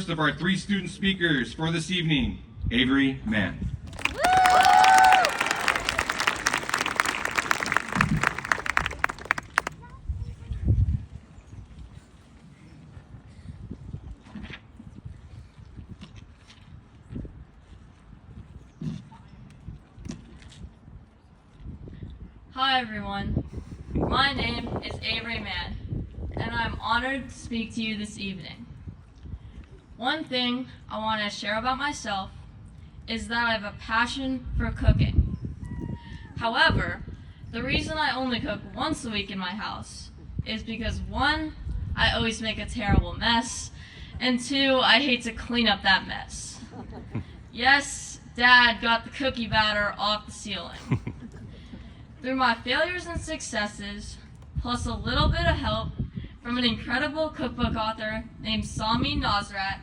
of our three student speakers for this evening, Avery Mann. Hi everyone, my name is Avery Mann, and I'm honored to speak to you this evening. One thing I want to share about myself is that I have a passion for cooking. However, the reason I only cook once a week in my house is because 1, I always make a terrible mess, and 2, I hate to clean up that mess. Yes, Dad got the cookie batter off the ceiling. Through my failures and successes, plus a little bit of help from an incredible cookbook author named Sami Nosrat,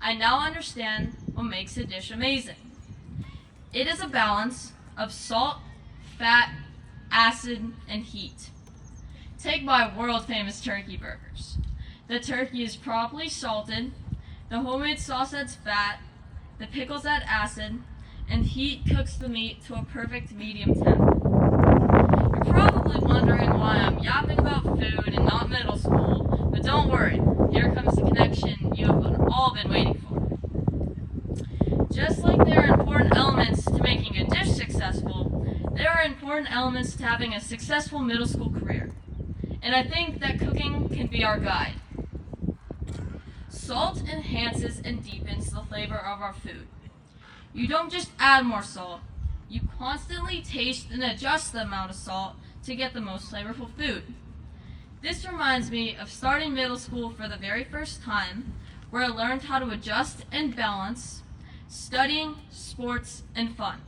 I now understand what makes a dish amazing. It is a balance of salt, fat, acid, and heat. Take my world-famous turkey burgers. The turkey is properly salted, the homemade sauce adds fat, the pickles add acid, and heat cooks the meat to a perfect medium temp. You're probably wondering why I'm yapping about food and not middle school, but don't worry, here comes the connection you have all been waiting for. Just like there are important elements to making a dish successful, there are important elements to having a successful middle school career. And I think that cooking can be our guide. Salt enhances and deepens the flavor of our food. You don't just add more salt, you constantly taste and adjust the amount of salt to get the most flavorful food. This reminds me of starting middle school for the very first time, where I learned how to adjust and balance studying, sports, and fun.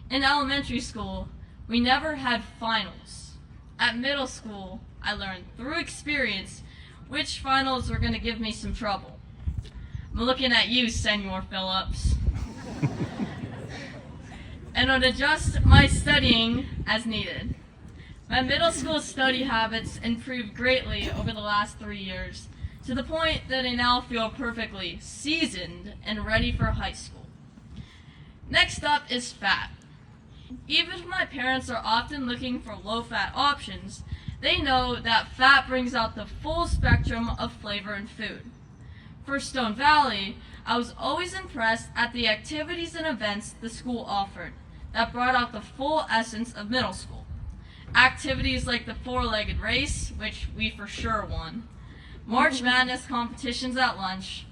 In elementary school, we never had finals. At middle school, I learned through experience which finals were going to give me some trouble. I'm looking at you, Senor Phillips. And would adjust my studying as needed. My middle school study habits improved greatly over the last 3 years, to the point that I now feel perfectly seasoned and ready for high school. Next up is fat. Even if my parents are often looking for low-fat options, they know that fat brings out the full spectrum of flavor in food. For Stone Valley, I was always impressed at the activities and events the school offered that brought out the full essence of middle school. Activities like the four-legged race, which we for sure won, March Madness competitions at lunch,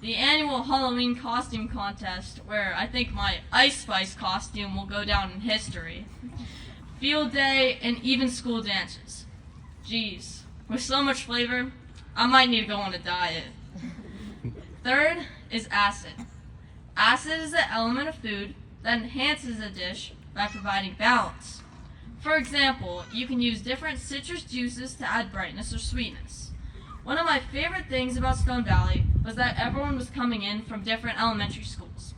the annual Halloween costume contest, where I think my Ice Spice costume will go down in history, field day, and even school dances. Geez, with so much flavor, I might need to go on a diet. Third is acid. Acid is the element of food that enhances a dish by providing balance. For example, you can use different citrus juices to add brightness or sweetness. One of my favorite things about Stone Valley was that everyone was coming in from different elementary schools.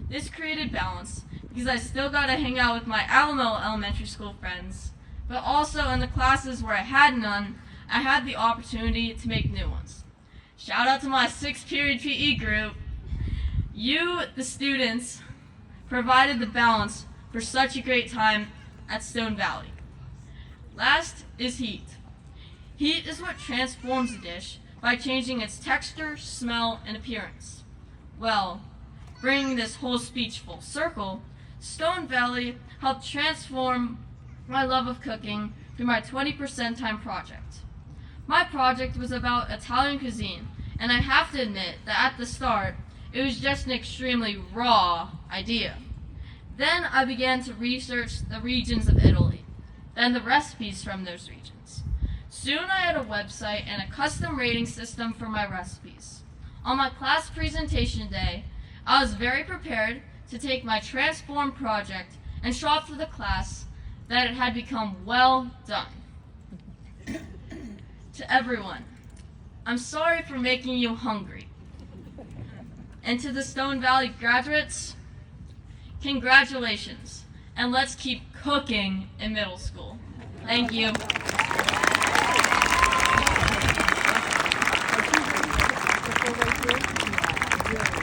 This created balance because I still got to hang out with my Alamo elementary school friends, but also in the classes where I had none, I had the opportunity to make new ones. Shout out to my 6th period PE group. You, the students, provided the balance for such a great time at Stone Valley. Last is heat. Heat is what transforms a dish by changing its texture, smell, and appearance. Well, bringing this whole speech full circle, Stone Valley helped transform my love of cooking through my 20% time project. My project was about Italian cuisine, and I have to admit that at the start, it was just an extremely raw idea. Then I began to research the regions of Italy, then the recipes from those regions. Soon I had a website and a custom rating system for my recipes. On my class presentation day, I was very prepared to take my transform project and show off to the class that it had become well done. To everyone, I'm sorry for making you hungry. And to the Stone Valley graduates, congratulations, and let's keep cooking in middle school. Thank you. Yeah.